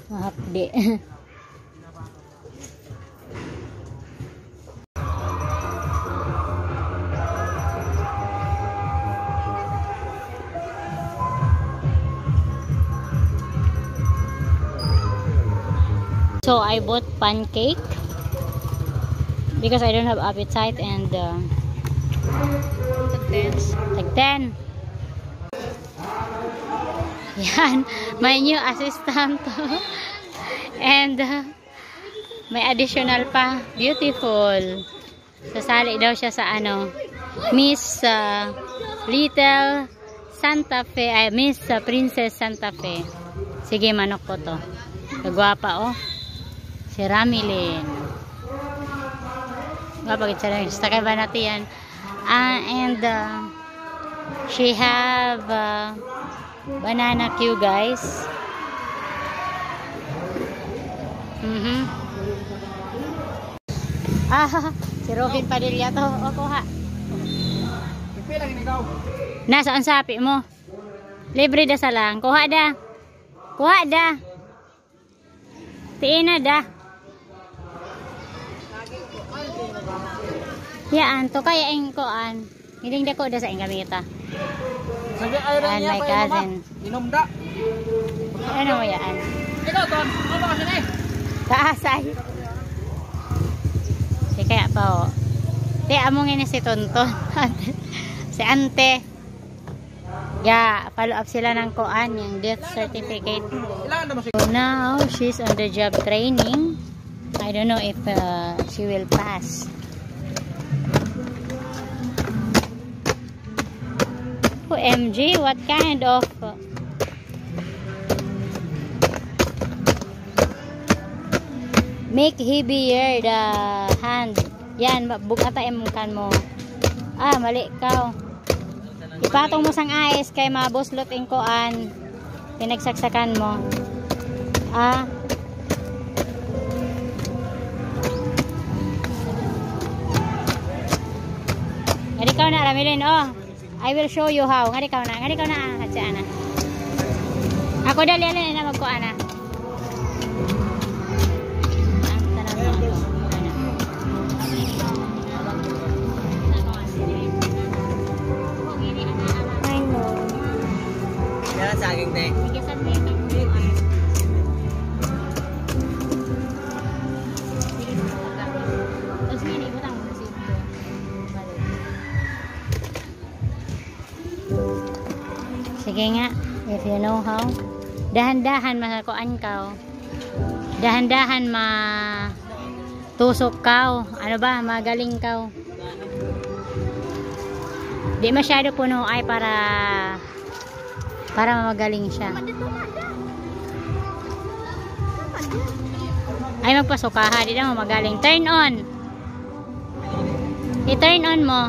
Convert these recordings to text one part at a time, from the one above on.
Mahapdi. So I bought pancake because I don't have appetite, and like 10. Yan, my new assistant. And may additional pa. Beautiful. Sasali daw siya sa ano, Miss Little Santa Fe, ay Miss Princess Santa Fe. Sige, manok ko to. Kagwapa oh. Si Ramilin. Mapagitsara. Stakay ba natin yan? And she have banana queue, guys. Si Robin Padilla to. O, kuha. Nasaan sapi mo? Libre da sa lang. Kuha da. Kuha da. Tiin na da. Yaan, to kaya ang koan. Hiling da ko da sa ang gamita. And my cousin. Inomda. Ano mo yaan? Ikaw, Ton. Ano ka sila eh? Kaasay. Si kaya pa o. Di, amongin si Tonton. Si Ante. Yeah, follow up sila ng koan, yung death certificate. So now, she's on the job training. I don't know if she will pass. OMG, what kind of make heavier the hand. Yan, bugata kan mo. Mali ikaw. Ipatong mo sang ayos kay mabuslot ang koan. Pinagsaksakan mo. Ngadi ka na, Ramilin, oh. I will show you how. Ngadi ka na, hatsa na. Ako dali na magkuan na. Saging teh. Sige nga, if you know how. Dahan-dahan makakuan ka. Dahan-dahan tusok ka. Ano ba, magaling ka. Di masyado puno ay para magaling siya. Ay magpasok ka ha, di na mo magaling. Turn on. I-turn on mo.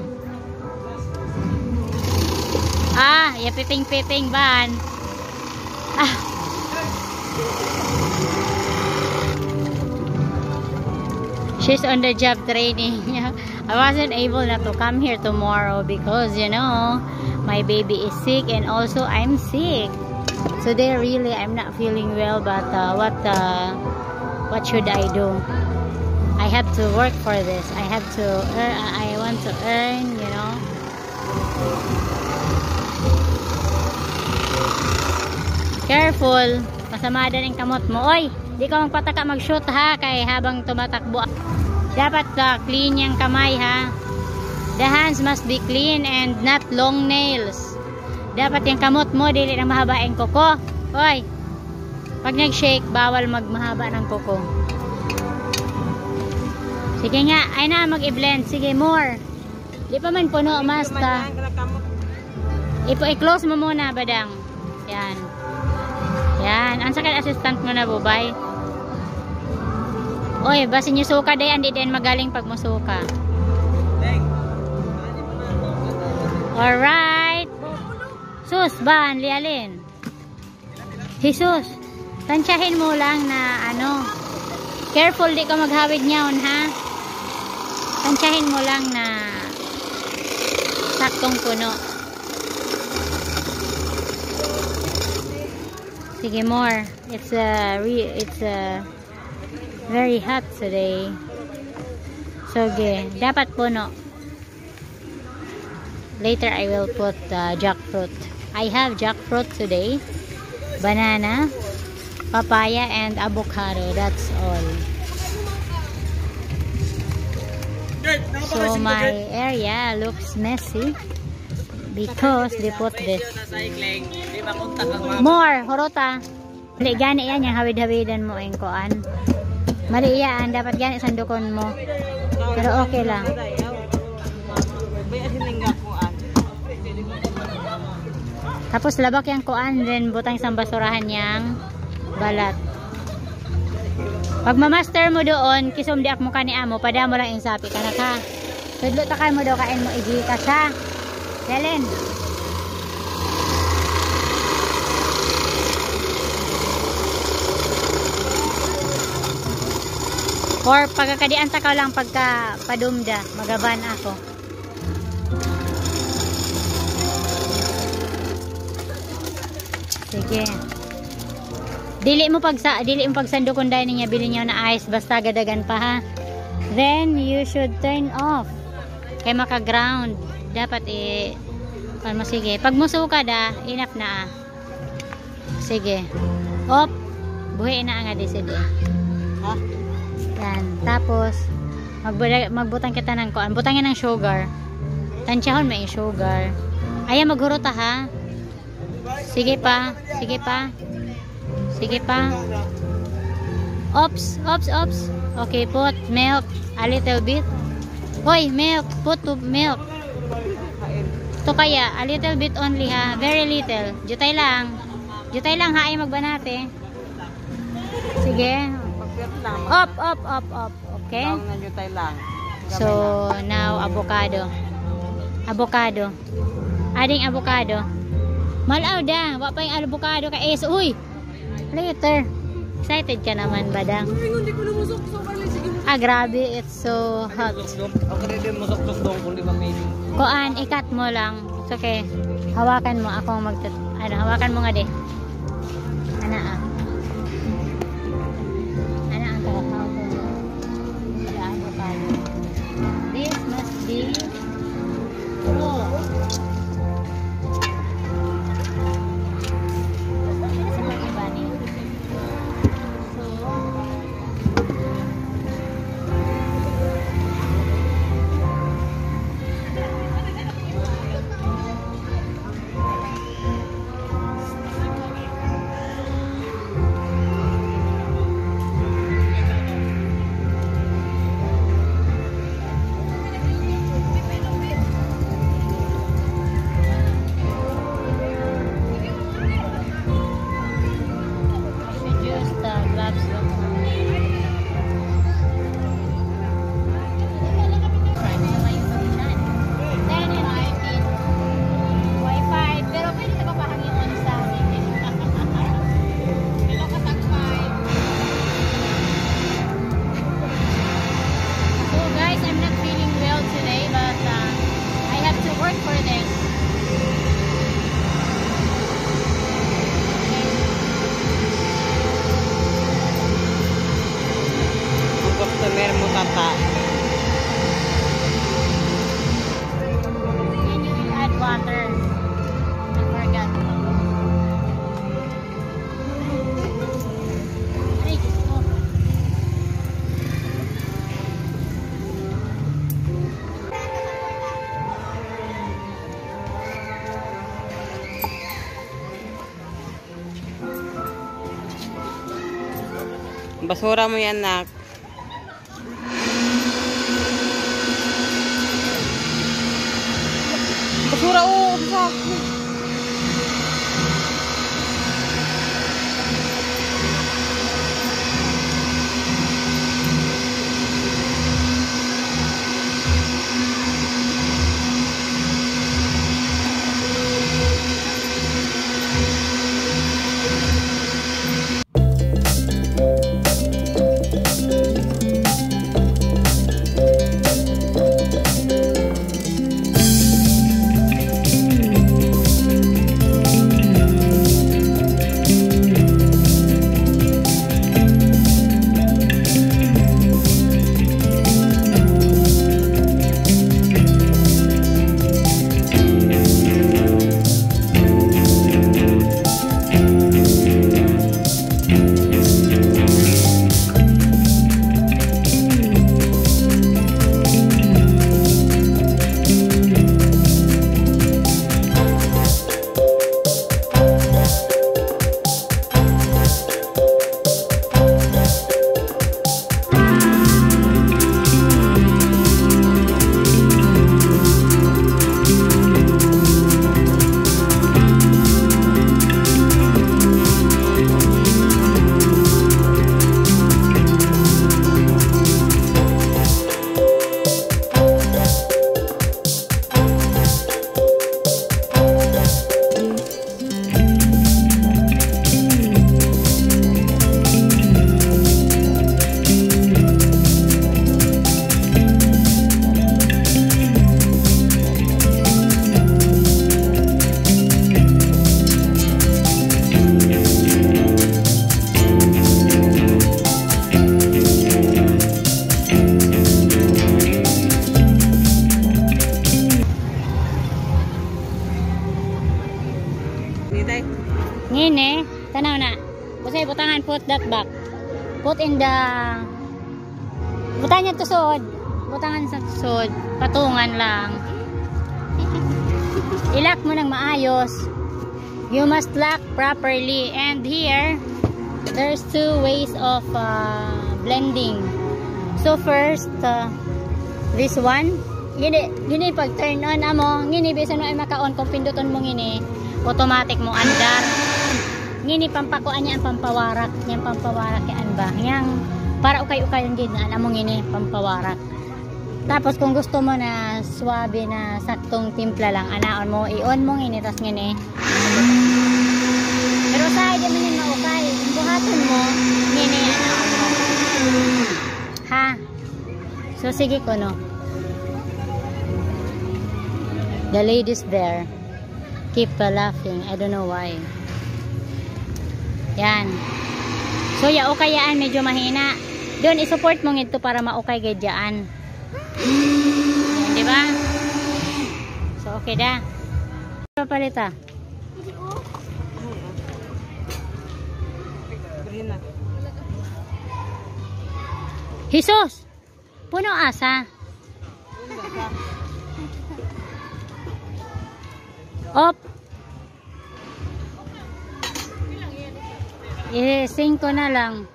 Piting-piting ban. She's on the job training. I wasn't able not to come here tomorrow because, you know, my baby is sick and also I'm sick. Today really I'm not feeling well, but what should I do? I have to work for this. I have to earn, I want to earn, you know. Careful. Masama din ang kamot mo. Oy, di ka magpataka mag-shoot ha, kay habang tumatakbo. Dapat clean yung kamay ha. The hands must be clean and not long nails. Dapat yung kamot mo dili na mahaba ang kuko. Oy, pag nag-shake, bawal magmahaba ng kuko. Sige nga, ay na mag-i-blend. Sige, more. Di pa man puno, masta. I-close mo muna, badang. Yan. Yan. Ang sakit assistant mo na, bubay. Oy, basin yung suka day, hindi din magaling pag musuka. Alright. Sus, ban, lialin. Jesus, tansyahin mo lang na ano. Careful, di ka maghawid niyaon, ha? Tansyahin mo lang na saktong puno. Sige, more. It's very hot today. So, dapat puno. Later, I will put jackfruit. I have jackfruit today. Banana, papaya, and avocado. That's all. So, my area looks messy because they put this. More, horota. Mali gani yan yung hawid-hawidan mo yung kuan. Mali yan, dapat gani sandukon mo. Pero okay lang. Tapos labak yung kuan, then butang isang basurahan yang balat. Pag ma-master mo doon, kisumdiak mo ka ni amo, pada mo lang yung sapi ka na ka. Tudlo takay mo daw kain mo, igi ka sa. Helen. Or pagkakadian takaw lang pagka padumda, magaban ako. Sige. Dili mo pagsandukon dahil niya bilhin niyo na ice basta gadagan pa ha. Then you should turn off. Kay maka-ground. Dapat mo sige. Pag musuka da, enough na. Sige. Op. Buhay na nga diside. Ha? Yan. Tapos magbutang kita ng kuan. Butangin ng sugar. Tansyahon may sugar. Ayan maghurot ha. Sige pa. Sige pa. Sige pa. Ops. Okay, put milk a little bit. Hoy, milk. Put to milk. Ito kaya, a little bit only ha. Very little. Jutay lang. Jutay lang ha, ay magbanate. Sige. Up. Okay? So, now, avocado. Adding avocado. Malaw da. Wapa yung avocado ka. Uy! Later. Excited ka naman, badang. Grabe. It's so hot. Kuan, ikat mo lang. It's okay. Hawakan mo. Hawakan mo nga de. Ana ang kakakaw ko. This must be raw. Customer mo tata. Then you will add water. I forgot. Ay, Diyos ko. Basura mo yan, nak. Basura, put that back. Put in the... Butan niya tusod. Butangan sa tusod. Patungan lang. Ilak mo ng maayos. You must lock properly. And here, there's two ways of blending. So first, this one. Gini pag turn on amo. Gini bisa no ay maka-on. Kung pinduton mo gini, automatic mo andar. Ngini pampakuan niya ang pampawarak. Yang pampawarak yan ba? Yang para ukay-ukay yung gina. Alam mo ngini pampawarak. Tapos kung gusto mo na swabe na saktong timpla lang, anaon mo, i-on mo ngini, tas ngini. Pero sa hindi man yun maukay. Kung buhaton mo, ngini, anaon mo. Ha? So sige ko no. The ladies there keep laughing. I don't know why. Yan. So, ya ukayaan medyo mahina. Doon, isupport mo ito para maukay gadyaan. Yan, di ba? So, okay da. Papalita. Jesus! Puno asa. Op. Sing ko na lang.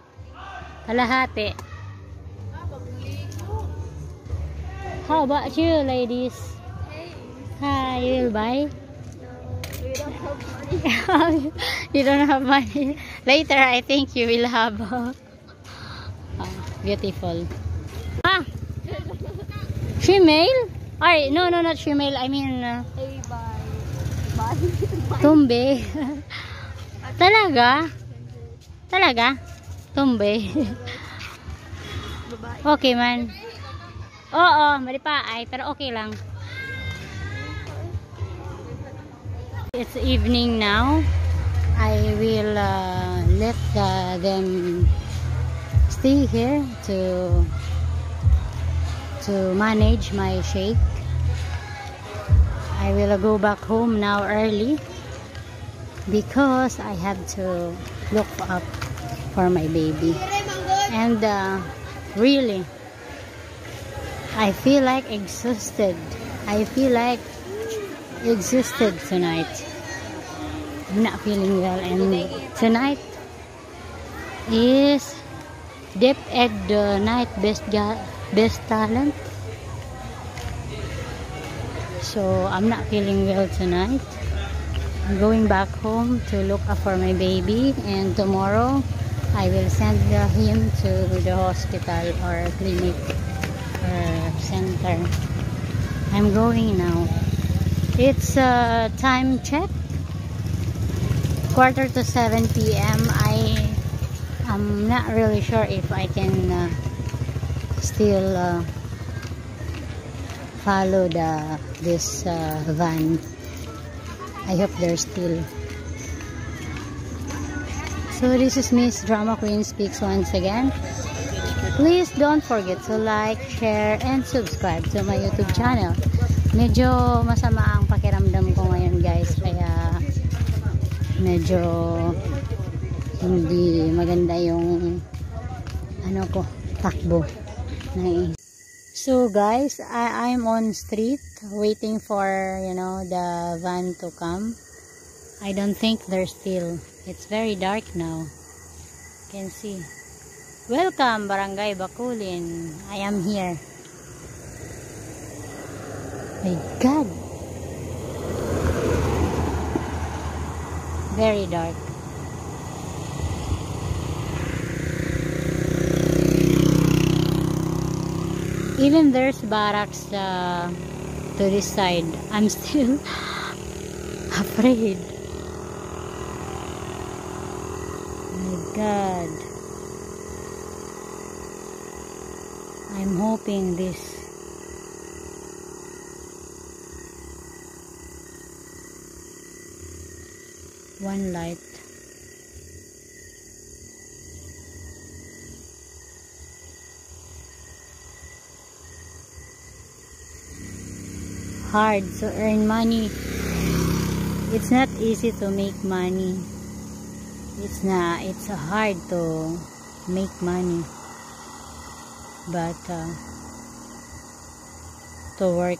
Kalahati. How about you, ladies? Hi, you will buy? You don't have money. Later, I think you will have. Beautiful. Ah, female? Ay, no, not female. I mean, tumbe. Talaga? Talaga? Tumbe. Okay man. Oo, mali pa ay, pero okay lang. It's evening now. I will let them stay here to manage my shake. I will go back home now early because I have to look up for my baby. And really, I feel like exhausted. I feel like exhausted tonight. I'm not feeling well, and tonight is Deep Egg the night best talent. So I'm not feeling well tonight. I'm going back home to look up for my baby, and tomorrow I will send him to the hospital or clinic or center. I'm going now. It's time check, 6:45 p.m. I'm not really sure if I can still follow this van. I hope they're still. So this is Miss Drama Queen Speaks once again. Please don't forget to like, share, and subscribe to my YouTube channel. Medyo masama ang pakiramdam ko ngayon, guys, kaya medyo hindi maganda yung takbo. So guys, I'm on street waiting for the van to come. I don't think they're still. It's very dark now. You can see. Welcome Barangay Bakulin. I am here. My God. Very dark. Even there's barracks to this side. I'm still afraid. My God. I'm hoping this one light. Hard to earn money. It's not easy to make money. it's hard to make money, but to work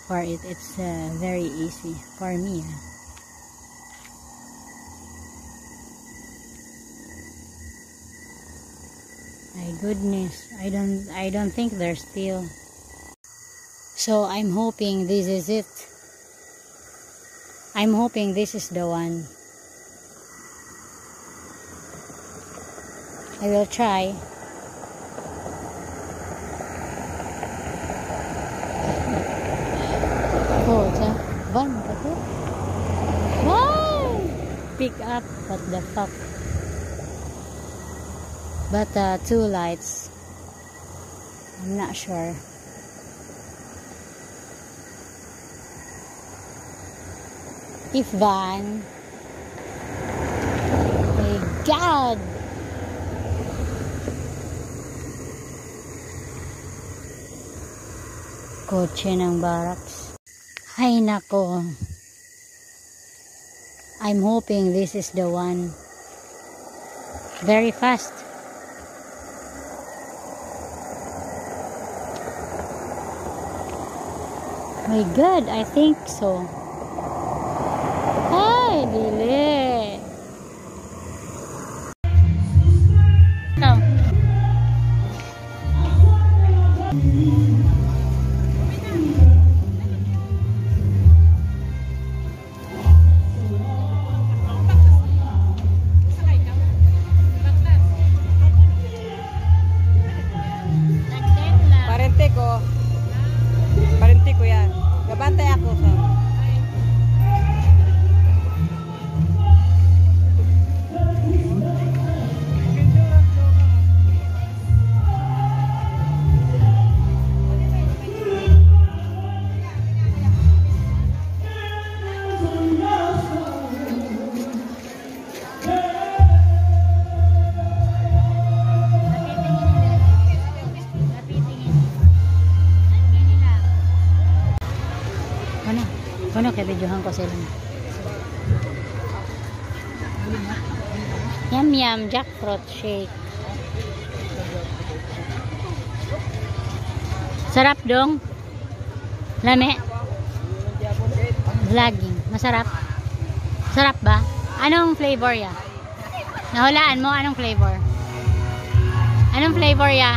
for it, it's very easy for me. My goodness, I don't think they're still. So I'm hoping this is it. I'm hoping this is the one. I will try. Oh, it's a van. Wow! Pick up, what the fuck? But two lights. I'm not sure. If van. My God! Kotse ng barracks. Ay nako. I'm hoping this is the one. Very fast. My God, I think so. Ay, dili. Come. Parente ko yan. Gabantay ako sa. Ano kaya videohan ko sila. Yum yum jackfruit shake. Sarap dong. Lame. Vlogging. Masarap. Sarap ba? Anong flavor ya? Nahulaan mo anong flavor? Anong flavor ya?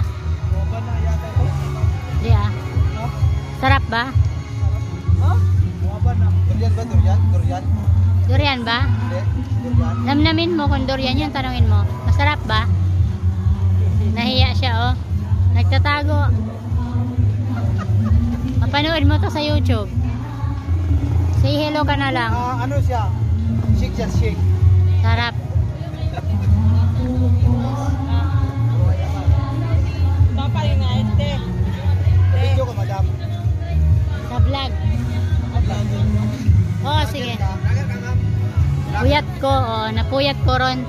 Di ah. Sarap ba? Durian ba? Durian? Durian? Durian ba? Hindi. Durian? Namnamin mo kung durian yun, tanongin mo. Masarap ba? Nahiya siya, oh. Nagtatago. Mapanood mo to sa YouTube. Say hello ka na lang. Ano siya? Shake siya, shake. Sarap. Papa yung naiste. Video ka, madam. Sa vlog. Oo, sige. Puyat ko, oh. Napuyat ko ron.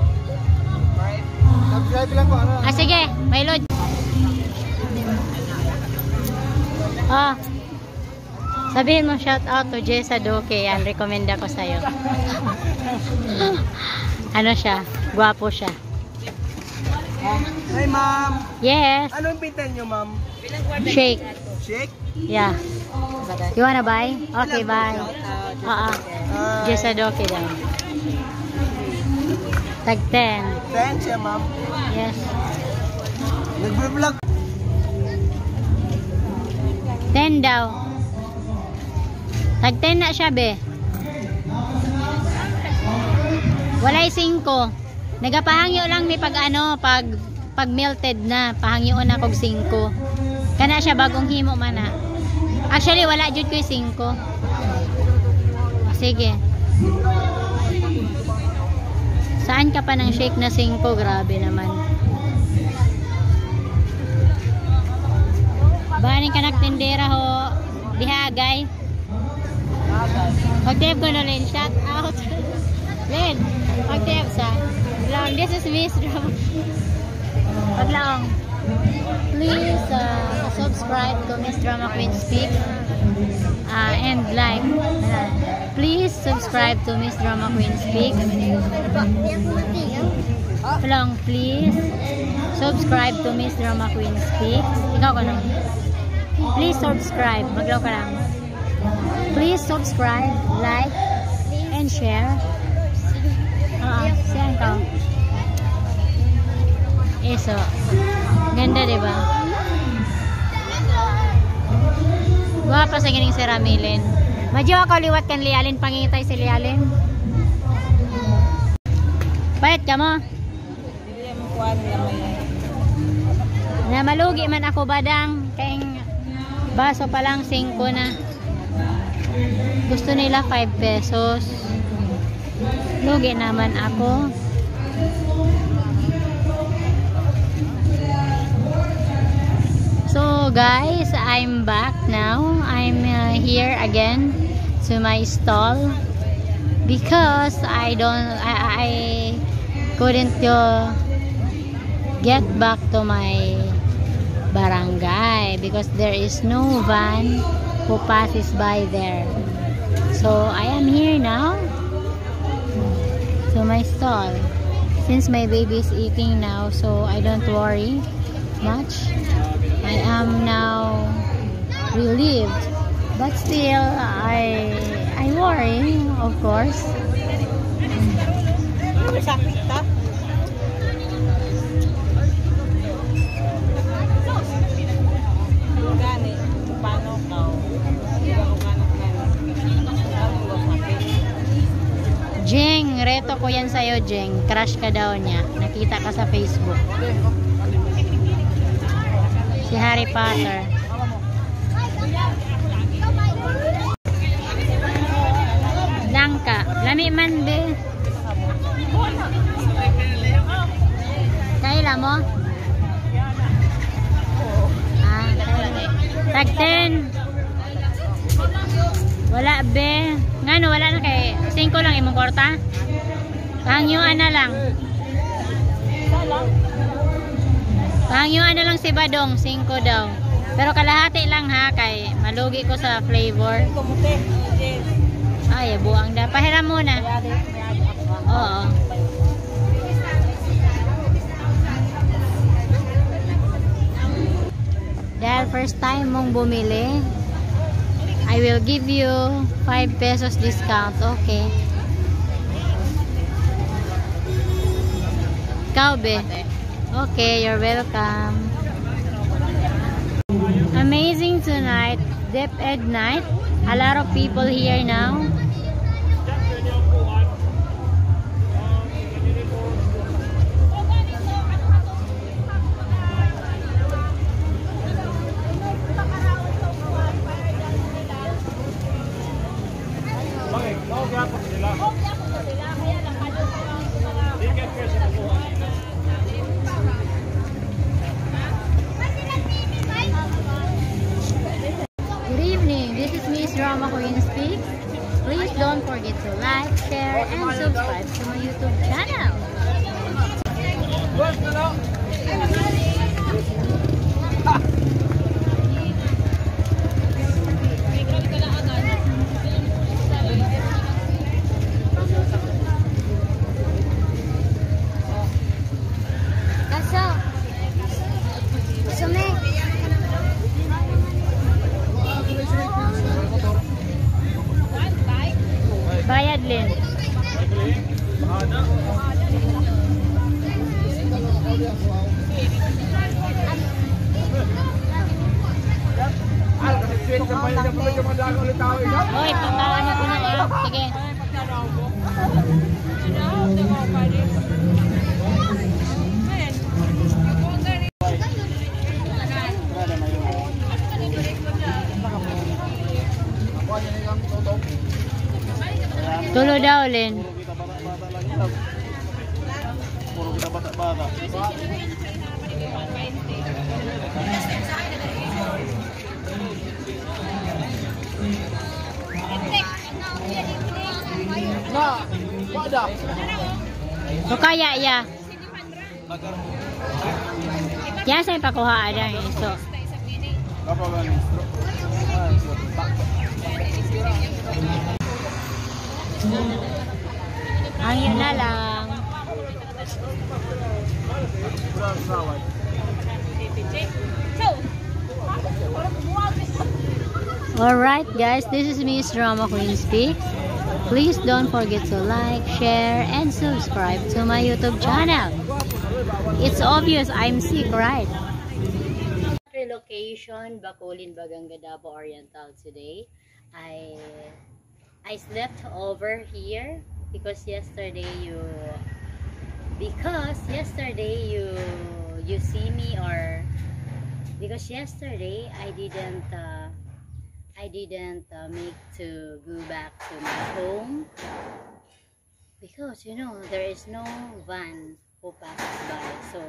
Subscribe lang ko, ano? Ah, sige. May load. Oh. Sabihin mo shout out to Jessa Doke. Yan, recommend ako sa'yo. Ano siya? Gwapo siya. Hi, ma'am. Yes. Anong pintan nyo, ma'am? Shake. Shake? Yeah. You wanna buy? Okay, bye. Jessa Doke daw. Tag 10. Thanks, yeah, ma'am. Yes. Nag-vlog. 10 daw. Tag 10 na siya, be. Walay 5. Nagapahangyo lang mi pag ano, pag melted na, pahangyo na kog 5. Kana siya bagong himo man na. Actually wala jud ko 5. Sige. Saan ka pa ng shake na 5? Grabe naman. Bani ka nagtindera ho. Dihagay. Pag-tip ko na rin. Shout out. Len. Pag-tip sa. This is Miss Drum. Paglaong. Please subscribe to Miss Drama Queen Speak and like. Please subscribe to Miss Drama Queen Speak. Long, please subscribe to Miss Drama Queen Speak. Ikaw ka lang. Please subscribe. Maglaw ka lang. Please subscribe, like, and share. Siyan ka. Eso. Ganda, diba? Guwapa sa gining si Ramilin. Madyo ako liwat kan Lialin. Pangitay si Lialin. Bayad ka mo? Hindi mo kuha nila may. Na malugi man ako badang. Kaing baso pa lang 5 na. Gusto nila 5 pesos. Lugi naman ako. So guys, I'm back now. I'm here again to my stall because I couldn't get back to my barangay because there is no van who passes by there. So I am here now to my stall since my baby is eating now, so I don't worry much. I am now relieved, but still I worry, of course. Sakit ta? Gani, paano ka? Jeng, reto ko yan sa'yo, Jeng. Crush ka daw niya. Nakita ka sa Facebook. Si Harry Potter. Langka. Lami man, be. Kaila mo? Tag 10. Wala, be. Ngano, wala na kay 5 lang imong korta? Pangyuan na lang. Pangyuan na lang si Badong, 5 daw. Pero kalahati lang ha, kay malugi ko sa flavor. Ay, buang da. Pahiram muna. Oo. Dahil first time mong bumili, I will give you 5 pesos discount. Okay. Ikaw, be. Okay, you're welcome. Amazing tonight. DepEd night. A lot of people here now. Good evening, this is Miss Drama Queen Speak. Please don't forget to like, share, and subscribe to my YouTube channel. Bayad, Lin. Hoy, pagkawan na ko na. Sige. Tulo daw, Lin. Puro kita bata-bata. Nah, wadah. So kaya ya. Yan sa ipakuha ada eh. So, Apa ba ni? ang yun na lang. Alright guys, this is Miss Drama Queen Speaks. Please don't forget to like, share, and subscribe to my YouTube channel. It's obvious I'm sick, right? Relocation, Bacolod, Baganga, Davao Oriental today. I slept over here because yesterday you see me, or because yesterday I didn't make to go back to my home because you know there is no van who passes by. So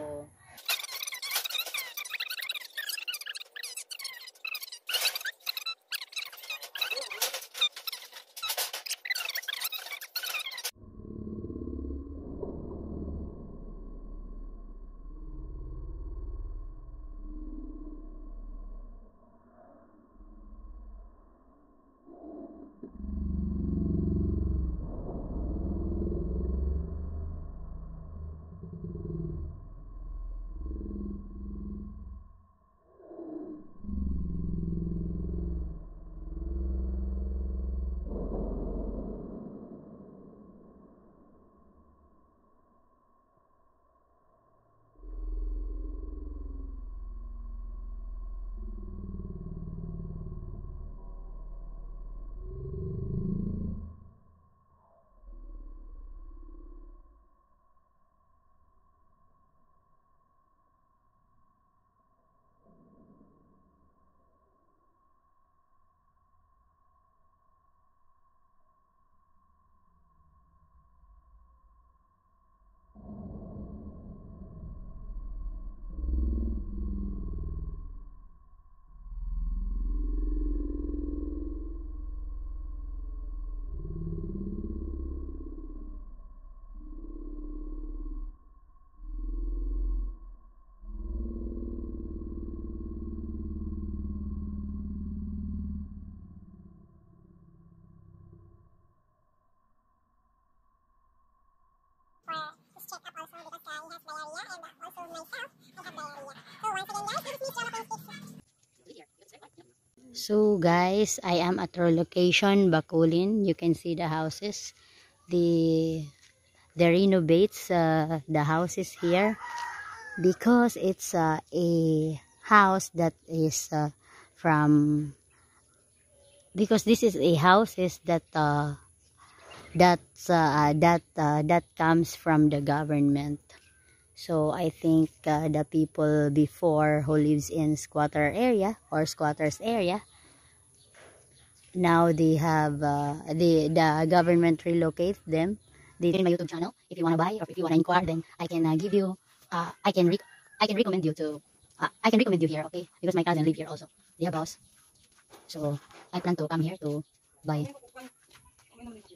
So guys, I am at our location, Bacolod. You can see the houses. The renovates the houses here because it's a house that is because this is a houses that that comes from the government. So I think the people before who lives in squatter area or squatters area, now they have the government relocate them. They in my YouTube channel. If you want to buy or if you want to inquire, then I can give you. I can recommend you to. I can recommend you here, okay? Because my cousin live here also. They have house. So I plan to come here to buy.